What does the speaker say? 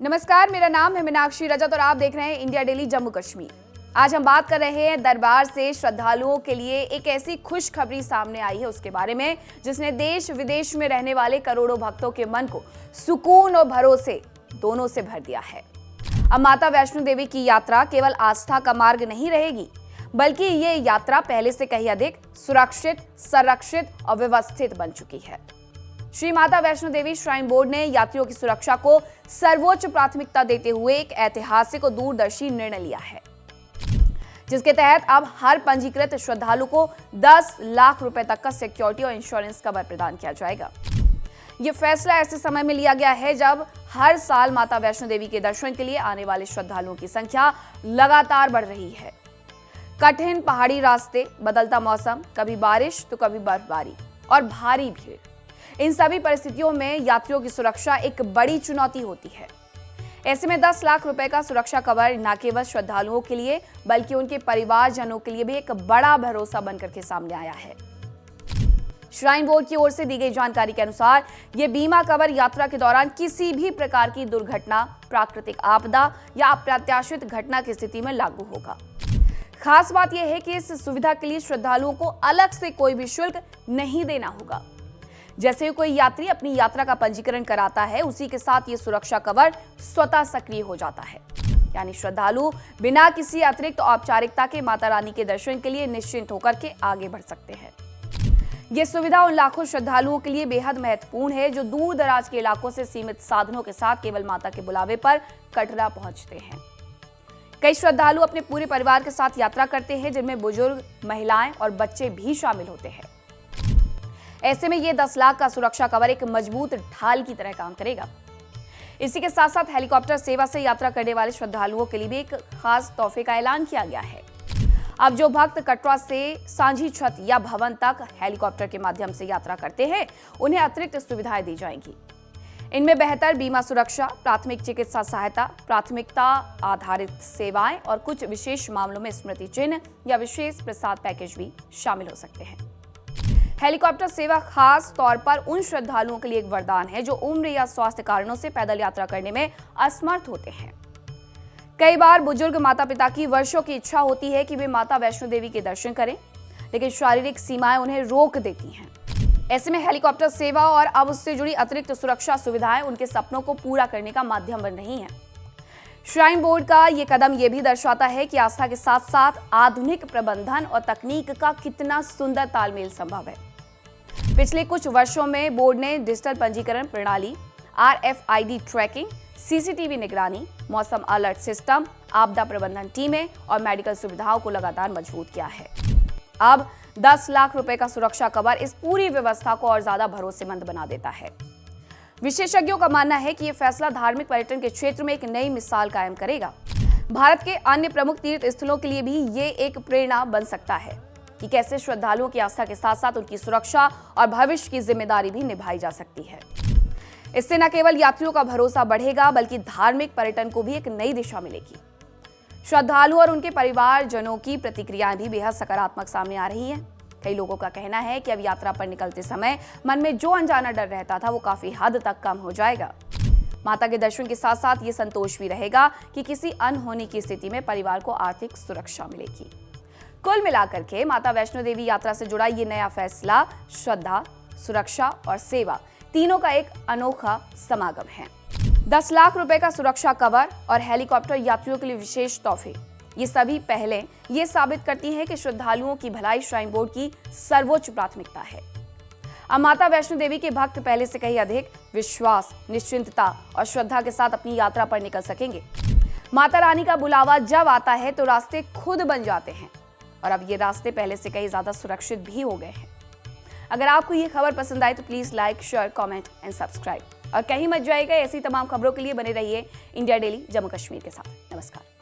नमस्कार, मेरा नाम है मीनाक्षी रजत और आप देख रहे हैं इंडिया डेली जम्मू कश्मीर। आज हम बात कर रहे हैं दरबार से श्रद्धालुओं के लिए एक ऐसी खुशखबरी सामने आई है उसके बारे में, जिसने देश विदेश में रहने वाले करोड़ों भक्तों के मन को सुकून और भरोसे दोनों से भर दिया है। अब माता वैष्णो देवी की यात्रा केवल आस्था का मार्ग नहीं रहेगी, बल्कि ये यात्रा पहले से कहीं अधिक सुरक्षित, संरक्षित और व्यवस्थित बन चुकी है। श्री माता वैष्णो देवी श्राइन बोर्ड ने यात्रियों की सुरक्षा को सर्वोच्च प्राथमिकता देते हुए एक ऐतिहासिक और दूरदर्शी निर्णय लिया है, जिसके तहत अब हर पंजीकृत श्रद्धालु को 10 लाख रुपए तक का सिक्योरिटी और इंश्योरेंस कवर प्रदान किया जाएगा। ये फैसला ऐसे समय में लिया गया है जब हर साल माता वैष्णो देवी के दर्शन के लिए आने वाले श्रद्धालुओं की संख्या लगातार बढ़ रही है। कठिन पहाड़ी रास्ते, बदलता मौसम, कभी बारिश तो कभी बर्फबारी और भारी भीड़, इन सभी परिस्थितियों में यात्रियों की सुरक्षा एक बड़ी चुनौती होती है। ऐसे में 10 लाख रुपए का सुरक्षा कवर न केवल श्रद्धालुओं के लिए बल्कि उनके परिवारजनों के लिए भी एक बड़ा भरोसा बनकर के सामने आया है। श्राइन बोर्ड की ओर से दी गई जानकारी के अनुसार यह बीमा कवर यात्रा के दौरान किसी भी प्रकार की दुर्घटना, प्राकृतिक आपदा या अप्रत्याशित घटना की स्थिति में लागू होगा। खास बात यह है कि इस सुविधा के लिए श्रद्धालुओं को अलग से कोई भी शुल्क नहीं देना होगा। जैसे ही कोई यात्री अपनी यात्रा का पंजीकरण कराता है, उसी के साथ ये सुरक्षा कवर स्वतः सक्रिय हो जाता है। यानी श्रद्धालु बिना किसी अतिरिक्त औपचारिकता के माता रानी के दर्शन के लिए निश्चिंत होकर के आगे बढ़ सकते हैं। ये सुविधा उन लाखों श्रद्धालुओं के लिए बेहद महत्वपूर्ण है जो दूर दराज के इलाकों से सीमित साधनों के साथ केवल माता के बुलावे पर कटरा पहुंचते हैं। कई श्रद्धालु अपने पूरे परिवार के साथ यात्रा करते हैं, जिनमें बुजुर्ग, महिलाएं और बच्चे भी शामिल होते हैं। ऐसे में ये 10 लाख का सुरक्षा कवर एक मजबूत ढाल की तरह काम करेगा। इसी के साथ साथ हेलीकॉप्टर सेवा से यात्रा करने वाले श्रद्धालुओं के लिए भी एक खास तोहफे का ऐलान किया गया है। अब जो भक्त कटरा से सांझी छत या भवन तक हेलीकॉप्टर के माध्यम से यात्रा करते हैं, उन्हें अतिरिक्त सुविधाएं दी जाएंगी। इनमें बेहतर बीमा सुरक्षा, प्राथमिक चिकित्सा सहायता, प्राथमिकता आधारित सेवाएं और कुछ विशेष मामलों में स्मृति चिन्ह या विशेष प्रसाद पैकेज भी शामिल हो सकते हैं। हेलीकॉप्टर सेवा खास तौर पर उन श्रद्धालुओं के लिए एक वरदान है जो उम्र या स्वास्थ्य कारणों से पैदल यात्रा करने में असमर्थ होते हैं। कई बार बुजुर्ग माता पिता की वर्षों की इच्छा होती है कि वे माता वैष्णो देवी के दर्शन करें, लेकिन शारीरिक सीमाएं उन्हें रोक देती हैं। ऐसे में हेलीकॉप्टर सेवा और अब उससे जुड़ी अतिरिक्त सुरक्षा सुविधाएं उनके सपनों को पूरा करने का माध्यम बन रही हैं। श्राइन बोर्ड का ये कदम ये भी दर्शाता है कि आस्था के साथ साथ आधुनिक प्रबंधन और तकनीक का कितना सुंदर तालमेल संभव है। पिछले कुछ वर्षों में बोर्ड ने डिजिटल पंजीकरण प्रणाली, RFID ट्रैकिंग, CCTV निगरानी, मौसम अलर्ट सिस्टम, आपदा प्रबंधन टीमें और मेडिकल सुविधाओं को लगातार मजबूत किया है। अब 10 लाख रुपए का सुरक्षा कवर इस पूरी व्यवस्था को और ज्यादा भरोसेमंद बना देता है। विशेषज्ञों का मानना है कि यह फैसला धार्मिक पर्यटन के क्षेत्र में एक नई मिसाल कायम करेगा। भारत के अन्य प्रमुख तीर्थ स्थलों के लिए भी ये एक प्रेरणा बन सकता है कि कैसे श्रद्धालुओं की आस्था के साथ साथ उनकी सुरक्षा और भविष्य की जिम्मेदारी भी निभाई जा सकती है। इससे न केवल यात्रियों का भरोसा बढ़ेगा, बल्कि धार्मिक पर्यटन को भी एक नई दिशा मिलेगी। श्रद्धालु और उनके परिवारजनों की प्रतिक्रियाएं भी बेहद सकारात्मक सामने आ रही हैं। कई लोगों का कहना है कि अब यात्रा पर निकलते समय मन में जो अनजाना डर रहता था, वो काफी हद तक कम हो जाएगा। माता के दर्शन के साथ साथ ये संतोष भी रहेगा कि किसी अनहोनी की स्थिति में परिवार को आर्थिक सुरक्षा मिलेगी। कुल मिलाकर के माता वैष्णो देवी यात्रा से जुड़ा ये नया फैसला श्रद्धा, सुरक्षा और सेवा तीनों का एक अनोखा समागम है। 10 लाख रुपए का सुरक्षा कवर और हेलीकॉप्टर यात्रियों के लिए विशेष तोहफे, ये सभी पहले ये साबित करती हैं कि श्रद्धालुओं की भलाई श्राइन बोर्ड की सर्वोच्च प्राथमिकता है। अब माता वैष्णो देवी के भक्त पहले से कहीं अधिक विश्वास, निश्चिंतता और श्रद्धा के साथ अपनी यात्रा पर निकल सकेंगे। माता रानी का बुलावा जब आता है तो रास्ते खुद बन जाते हैं और अब ये रास्ते पहले से कहीं ज्यादा सुरक्षित भी हो गए हैं। अगर आपको ये खबर पसंद आए तो please like, share, comment and subscribe और कहीं मत जाइएगा। ऐसी तमाम खबरों के लिए बने रहिए इंडिया डेली जम्मू कश्मीर के साथ। नमस्कार।